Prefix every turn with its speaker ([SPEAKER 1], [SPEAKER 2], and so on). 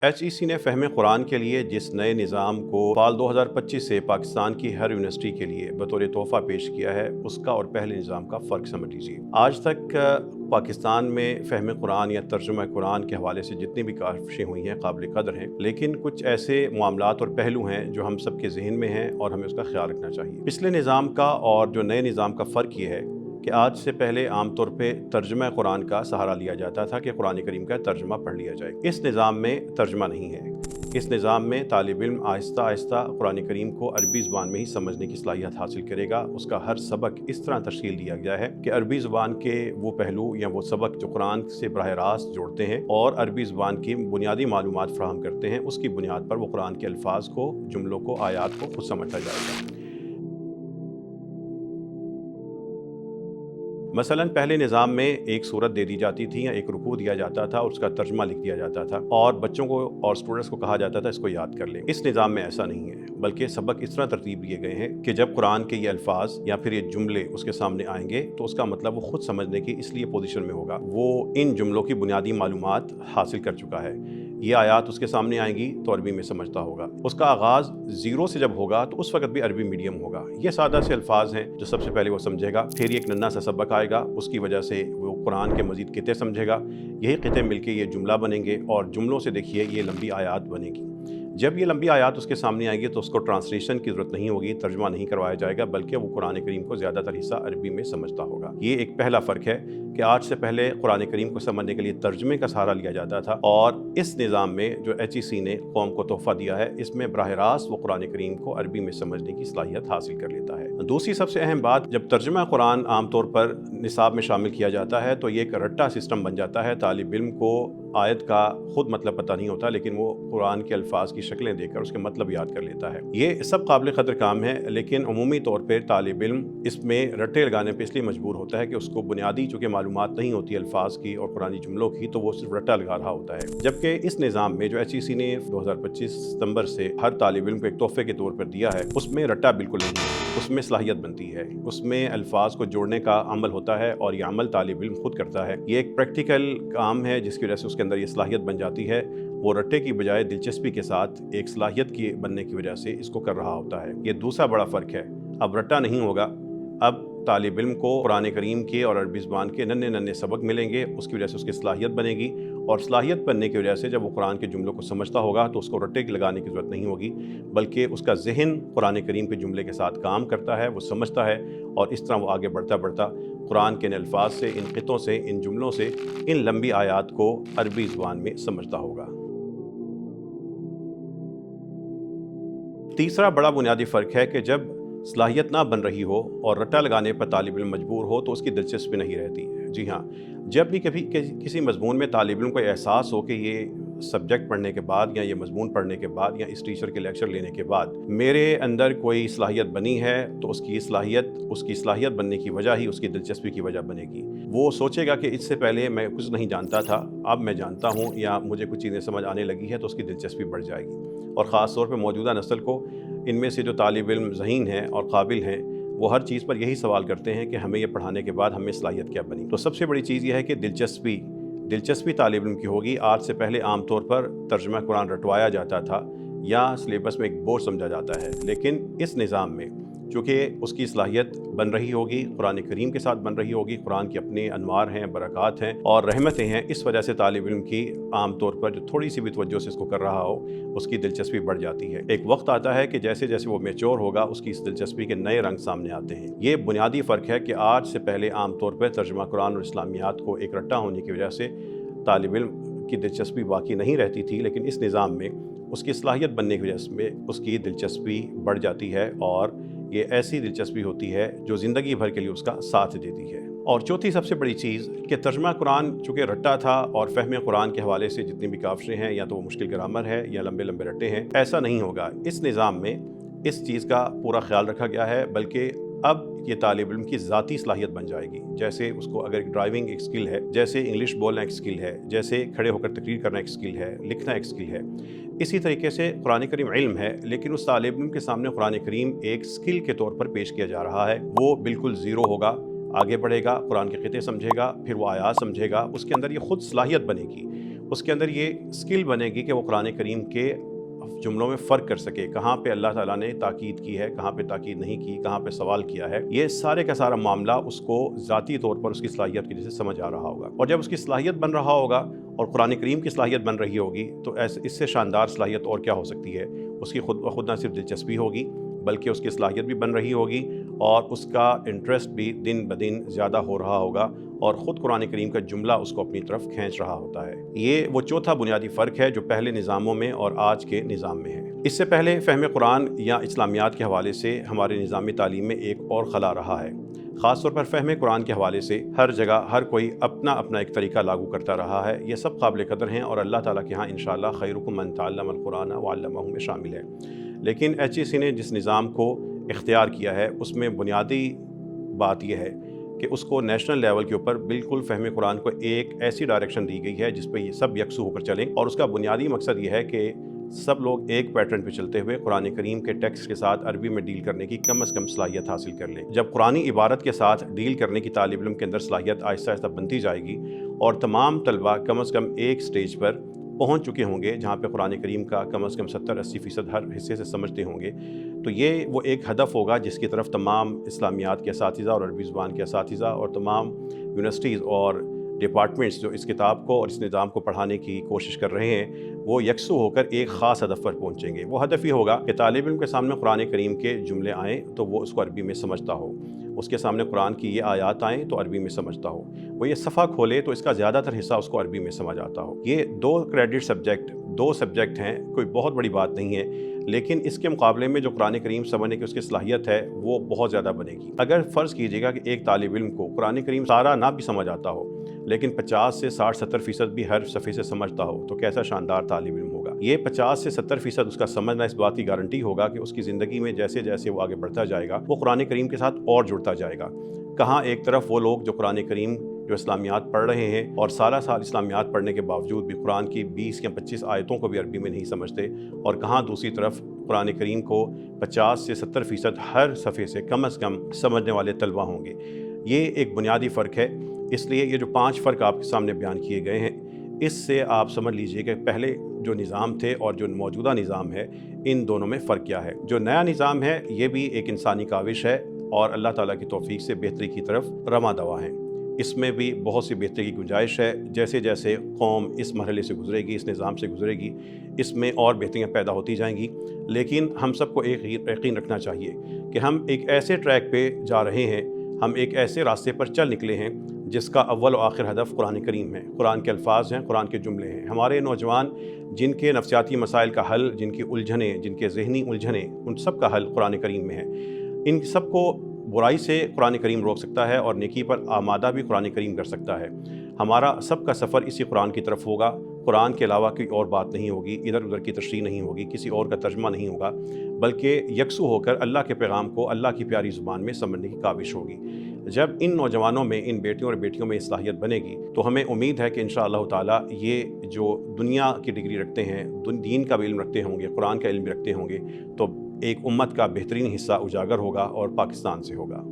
[SPEAKER 1] HEC ने फ़हम कुरान के लिए जिस नए निज़ाम को साल 2025 से पाकिस्तान की हर यूनिवर्सिटी के लिए बतौर तोहफ़ा पेश किया है, उसका और पहले निज़ाम का फ़र्क समझ लीजिए। आज तक पाकिस्तान में फ़हम कुरान या तर्जुमा कुरान के हवाले से जितनी भी काविशें हुई हैं काबिल कदर हैं, लेकिन कुछ ऐसे मामलात और पहलू हैं जो हम सब के ज़हन में हैं और हमें उसका ख्याल रखना चाहिए। पिछले निज़ाम का और जो नए निज़ाम का फ़र्क ये है कि आज से पहले आम तौर पे तर्जुमा कुरान का सहारा लिया जाता था कि कुरान करीम का तर्जुमा पढ़ लिया जाए। इस निज़ाम में तर्जुमा नहीं है। इस निज़ाम में तालिब इल्म आहिस्ता आहिस्ता कुरान करीम को अरबी ज़ुबान में ही समझने की सलाहियत हासिल करेगा। उसका हर सबक इस तरह तश्कील दिया गया है कि अरबी ज़ुबान के वो पहलू या वो सबक जो कुरान से बराह रास्त जोड़ते हैं और अरबी ज़ुबान की बुनियादी मालूमात फ़राहम करते हैं, उसकी बुनियाद पर वो कुरान के अल्फाज को, जुमलों को, आयात को खुद समझता जाएगा। मसलन पहले निज़ाम में एक सूरत दे दी जाती थी या एक रुकू दिया जाता था और उसका तर्जुमा लिख दिया जाता था और बच्चों को और स्टूडेंट्स को कहा जाता था इसको याद कर लें। इस निज़ाम में ऐसा नहीं है, बल्कि सबक इस तरह तरतीब दिए गए हैं कि जब कुरान के ये अल्फाज या फिर ये जुमले उसके सामने आएंगे तो उसका मतलब वो खुद समझने की इसलिए पोजीशन में होगा, वो इन जुमलों की बुनियादी मालूमात हासिल कर चुका है। ये आयात उसके सामने आएंगी तो अरबी में समझता होगा। उसका आगाज़ ज़ीरो से जब होगा तो उस वक्त भी अरबी मीडियम होगा। ये सादा से अल्फाज हैं जो सबसे पहले वो समझेगा, फिर एक नन्हा सा सबक आएगा, उसकी वजह से वो कुरान के मज़ीद किते समझेगा। यही किते मिलके ये जुमला बनेंगे और जुमलों से देखिए ये लंबी आयात बनेगी। जब ये लंबी आयात उसके सामने आएगी तो उसको ट्रांसलेशन की ज़रूरत नहीं होगी, तर्जुमा नहीं करवाया जाएगा, बल्कि वो कुरान करीम को ज़्यादातर हिस्सा अरबी में समझता होगा। ये एक पहला फ़र्क है कि आज से पहले कुरान करीम को समझने के लिए तर्जुमे का सहारा लिया जाता था और इस निज़ाम में जो HEC ने कौम को तोहफ़ा दिया है, इसमें बराह रास्त वो कुरान करीम को अरबी में समझने की सलाहियत हासिल कर लेता है। दूसरी सबसे अहम बात, जब तर्जुमा कुरान आमतौर पर निसाब में शामिल किया जाता है तो ये एक रट्टा सिस्टम बन जाता है। तालिब इल्म को आयत का खुद मतलब पता नहीं होता, लेकिन वो कुरान के अल्फाज की शक्लें देखकर उसके मतलब याद कर लेता है। ये सब काबिल क़द्र काम है, लेकिन अमूमी तौर पर तालिब इल्म इसमें रट्टे लगाने पर इसलिए मजबूर होता है कि उसको बुनियादी चूँकि मालूमात नहीं होती अल्फाज की और कुरानी जुमलों की, तो वो सिर्फ रट्टा लगा रहा होता है। जबकि इस निज़ाम में जो HEC ने 2025 सितंबर से हर तालिब इल्म को एक तोहफे के तौर पर दिया है, उसमें रट्टा बिल्कुल नहीं है। उसमें सलाहियत बनती है, उसमें अल्फाज को जोड़ने का अमल होता है और ये अमल तालिब इल्म खुद करता है। ये एक प्रैक्टिकल काम है जिसकी वजह से उसके अंदर ये सलाहियत बन जाती है। वो रट्टे की बजाय दिलचस्पी के साथ एक सलाहियत की बनने की वजह से इसको कर रहा होता है। ये दूसरा बड़ा फ़र्क है। अब रट्टा नहीं होगा, अब तालिब इल्म को कुरान करीम के और अरबी ज़ुबान के नन्हे नन्हे सबक मिलेंगे, उसकी वजह से उसकी सलाहियत बनेगी और सलाहियत बनने की वजह से जब वो कुरान के जुमलों को समझता होगा तो उसको रट्टे लगाने की ज़रूरत नहीं होगी, बल्कि उसका ज़हन कुरान करीम के जुमले के साथ काम करता है, वो समझता है और इस तरह वो आगे बढ़ता बढ़ता कुरान के इन अल्फाज से, इन क़ितों से, इन जुमलों से, इन लंबी आयात को अरबी ज़ुबान में समझता होगा। तीसरा बड़ा बुनियादी फ़र्क है कि जब सलाहियत ना बन रही हो और रट्टा लगाने पर तालिब इल्म मजबूर हो तो उसकी दिलचस्पी नहीं रहती है। जी हाँ, जब भी कभी किसी मजमून में तालिब इल्म को एहसास हो कि ये सब्जेक्ट पढ़ने के बाद या ये मजमून पढ़ने के बाद या इस टीचर के लेक्चर लेने के बाद मेरे अंदर कोई सलाहियत बनी है, तो उसकी सलाहियत बनने की वजह ही उसकी दिलचस्पी की वजह बनेगी। वो सोचेगा कि इससे पहले मैं कुछ नहीं जानता था, अब मैं जानता हूँ या मुझे कुछ चीज़ें समझ आने लगी है, तो उसकी दिलचस्पी बढ़ जाएगी। और ख़ास तौर पर मौजूदा नस्ल को, इनमें से जो तालिब इल्म ज़हीन हैं और काबिल हैं, वो हर चीज़ पर यही सवाल करते हैं कि हमें ये पढ़ाने के बाद हमें सलाहियत क्या बनी। तो सबसे बड़ी चीज़ यह है कि दिलचस्पी तालिब इल्म की होगी। आज से पहले आमतौर पर तर्जुमा कुरान रटवाया जाता था या सिलेबस में एक बोझ समझा जाता है, लेकिन इस निज़ाम में चूँकि उसकी सलाहियत बन रही होगी, कुरान करीम के साथ बन रही होगी, कुरान के अपने अनवार हैं, बरक़ात हैं और रहमतें हैं, इस वजह से तालिब इल्म की आम तौर पर जो थोड़ी सी भी तवज्जो से इसको कर रहा हो, उसकी दिलचस्पी बढ़ जाती है। एक वक्त आता है कि जैसे जैसे वो मैच्योर होगा, उसकी इस दिलचस्पी के नए रंग सामने आते हैं। ये बुनियादी फ़र्क है कि आज से पहले आम तौर पर तर्जुमा कुरान और इस्लामियात को एक रट्टा होने की वजह से तालिब इल्म की दिलचस्पी बाकी नहीं रहती थी, लेकिन इस निज़ाम में उसकी सलाहियत बनने की वजह से उसकी दिलचस्पी बढ़ जाती है और ये ऐसी दिलचस्पी होती है जो ज़िंदगी भर के लिए उसका साथ देती है। और चौथी सबसे बड़ी चीज़ कि तर्जुमा कुरान चूँकि रट्टा था और फ़हम कुरान के हवाले से जितनी भी काविशें हैं या तो वो मुश्किल ग्रामर है या लंबे लंबे रट्टे हैं, ऐसा नहीं होगा। इस निज़ाम में इस चीज़ का पूरा ख्याल रखा गया है, बल्कि अब ये तालिब इल्म की ज़ाती सलाहियत बन जाएगी। जैसे उसको अगर ड्राइविंग एक स्किल है, जैसे इंग्लिश बोलना एक स्किल है, जैसे खड़े होकर तकरीर करना एक स्किल है, लिखना एक स्किल है, इसी तरीके से कुरान करीम इल्म है, लेकिन उस तालिब इल्म के सामने कुरान करीम एक स्किल के तौर पर पेश किया जा रहा है। वो बिल्कुल ज़ीरो होगा, आगे बढ़ेगा, कुरान के क़िते समझेगा, फिर वो आयात समझेगा, उसके अंदर ये खुद सलाहियत बनेगी। اس کے اندر یہ اسکل بنے گی کہ وہ قرآن کریم کے جملوں میں فرق کر سکے، کہاں پہ اللہ تعالیٰ نے تاکید کی ہے، کہاں پہ تاکید نہیں کی، کہاں پہ سوال کیا ہے۔ یہ سارے کا سارا معاملہ اس کو ذاتی طور پر اس کی صلاحیت کی وجہ سے سمجھ آ رہا ہوگا، اور جب اس کی صلاحیت بن رہا ہوگا اور قرآن کریم کی صلاحیت بن رہی ہوگی تو اس سے شاندار صلاحیت اور کیا ہو سکتی ہے؟ اس کی خود بخود نہ صرف دلچسپی ہوگی بلکہ اس کی صلاحیت بھی بن رہی ہوگی اور اس کا انٹرسٹ بھی دن بدن زیادہ ہو رہا ہوگا اور خود قرآن کریم کا جملہ اس کو اپنی طرف کھینچ رہا ہوتا ہے۔ یہ وہ چوتھا بنیادی فرق ہے جو پہلے نظاموں میں اور آج کے نظام میں ہے۔ اس سے پہلے فہم قرآن یا اسلامیات کے حوالے سے ہمارے نظام تعلیم میں ایک اور خلا رہا ہے، خاص طور پر فہم قرآن کے حوالے سے ہر جگہ ہر کوئی اپنا ایک طریقہ لاگو کرتا رہا ہے۔ یہ سب قابل قدر ہیں اور اللہ تعالیٰ کے ہاں انشاءاللہ خیرکم من تعلم القرآن وعلمہ میں شامل ہے، لیکن HEC نے جس نظام کو اختیار کیا ہے اس میں بنیادی بات یہ ہے کہ اس کو نیشنل لیول کے اوپر بالکل فہم قرآن کو ایک ایسی ڈائریکشن دی گئی ہے جس پہ یہ سب یکسو ہو کر چلیں، اور اس کا بنیادی مقصد یہ ہے کہ سب لوگ ایک پیٹرن پہ چلتے ہوئے قرآن کریم کے ٹیکسٹ کے ساتھ عربی میں ڈیل کرنے کی کم از کم صلاحیت حاصل کر لیں۔ جب قرآنی عبارت کے ساتھ ڈیل کرنے کی طالب علم کے اندر صلاحیت آہستہ آہستہ بنتی جائے گی اور تمام طلبہ کم از کم ایک سٹیج پر پہنچ چکے ہوں گے جہاں پہ قرآن کریم کا کم از کم 70-80% ہر حصے سے سمجھتے ہوں گے، تو یہ وہ ایک ہدف ہوگا جس کی طرف تمام اسلامیات کے اساتذہ اور عربی زبان کے اساتذہ اور تمام یونیورسٹیز اور ڈپارٹمنٹس جو اس کتاب کو اور اس نظام کو پڑھانے کی کوشش کر رہے ہیں وہ یکسو ہو کر ایک خاص ہدف پر پہنچیں گے۔ وہ ہدف یہ ہوگا کہ طالب علم کے سامنے قرآن کریم کے جملے آئیں تو وہ اس کو عربی میں سمجھتا ہو، اس کے سامنے قرآن کی یہ آیات آئیں تو عربی میں سمجھتا ہو، وہ یہ صفحہ کھولے تو اس کا زیادہ تر حصہ اس کو عربی میں سمجھ آتا ہو۔ یہ 2 کریڈٹ سبجیکٹ 2 سبجیکٹ ہیں، کوئی بہت بڑی بات نہیں ہے، لیکن اس کے مقابلے میں جو قرآن کریم سمجھنے کی اس کی صلاحیت ہے وہ بہت زیادہ بنے گی۔ اگر فرض کیجیے گا کہ ایک طالب علم کو قرآن کریم سارا نہ بھی سمجھ آتا ہو لیکن 50 سے 60-70% بھی ہر صفحے سے سمجھتا ہو تو کیسا شاندار طالب علم ہوگا۔ یہ 50 سے 70% اس کا سمجھنا اس بات کی گارنٹی ہوگا کہ اس کی زندگی میں جیسے جیسے وہ آگے بڑھتا جائے گا وہ قرآن کریم کے ساتھ اور جڑتا جائے گا۔ کہاں ایک طرف وہ لوگ جو قرآن کریم جو اسلامیات پڑھ رہے ہیں اور سال اسلامیات پڑھنے کے باوجود بھی قرآن کی 20 یا 25 آیتوں کو بھی عربی میں نہیں سمجھتے، اور کہاں دوسری طرف قرآن کریم کو 50 سے 70% ہر صفحے سے کم از کم سمجھنے والے طلبہ ہوں گے۔ یہ ایک بنیادی فرق ہے، اس لیے یہ جو 5 فرق آپ کے سامنے بیان کیے گئے ہیں اس سے آپ سمجھ لیجئے کہ پہلے جو نظام تھے اور جو موجودہ نظام ہے ان دونوں میں فرق کیا ہے۔ جو نیا نظام ہے یہ بھی ایک انسانی کاوش ہے اور اللہ تعالیٰ کی توفیق سے بہتری کی طرف رواں دوا ہیں۔ اس میں بھی بہت سی بہتری کی گنجائش ہے، جیسے جیسے قوم اس مرحلے سے گزرے گی، اس نظام سے گزرے گی، اس میں اور بہتریاں پیدا ہوتی جائیں گی، لیکن ہم سب کو ایک یقین رکھنا چاہیے کہ ہم ایک ایسے ٹریک پہ جا رہے ہیں، ہم ایک ایسے راستے پر چل نکلے ہیں جس کا اول و آخر ہدف قرآن کریم ہے، قرآن کے الفاظ ہیں، قرآن کے جملے ہیں۔ ہمارے نوجوان جن کے نفسیاتی مسائل کا حل، جن کی الجھنیں، جن کے ذہنی الجھنیں، ان سب کا حل قرآن کریم میں ہے۔ ان سب کو برائی سے قرآن کریم روک سکتا ہے اور نیکی پر آمادہ بھی قرآن کریم کر سکتا ہے۔ ہمارا سب کا سفر اسی قرآن کی طرف ہوگا، قرآن کے علاوہ کوئی اور بات نہیں ہوگی، ادھر ادھر کی تشریح نہیں ہوگی، کسی اور کا ترجمہ نہیں ہوگا، بلکہ یکسو ہو کر اللہ کے پیغام کو اللہ کی پیاری زبان میں سمجھنے کی کاوش ہوگی۔ جب ان نوجوانوں میں، ان بیٹیوں اور بیٹیوں میں صلاحیت بنے گی تو ہمیں امید ہے کہ انشاءاللہ تعالیٰ یہ جو دنیا کی ڈگری رکھتے ہیں، دین کا بھی علم رکھتے ہوں گے، قرآن کا علم بھی رکھتے ہوں گے، تو ایک امت کا بہترین حصہ اجاگر ہوگا اور پاکستان سے ہوگا۔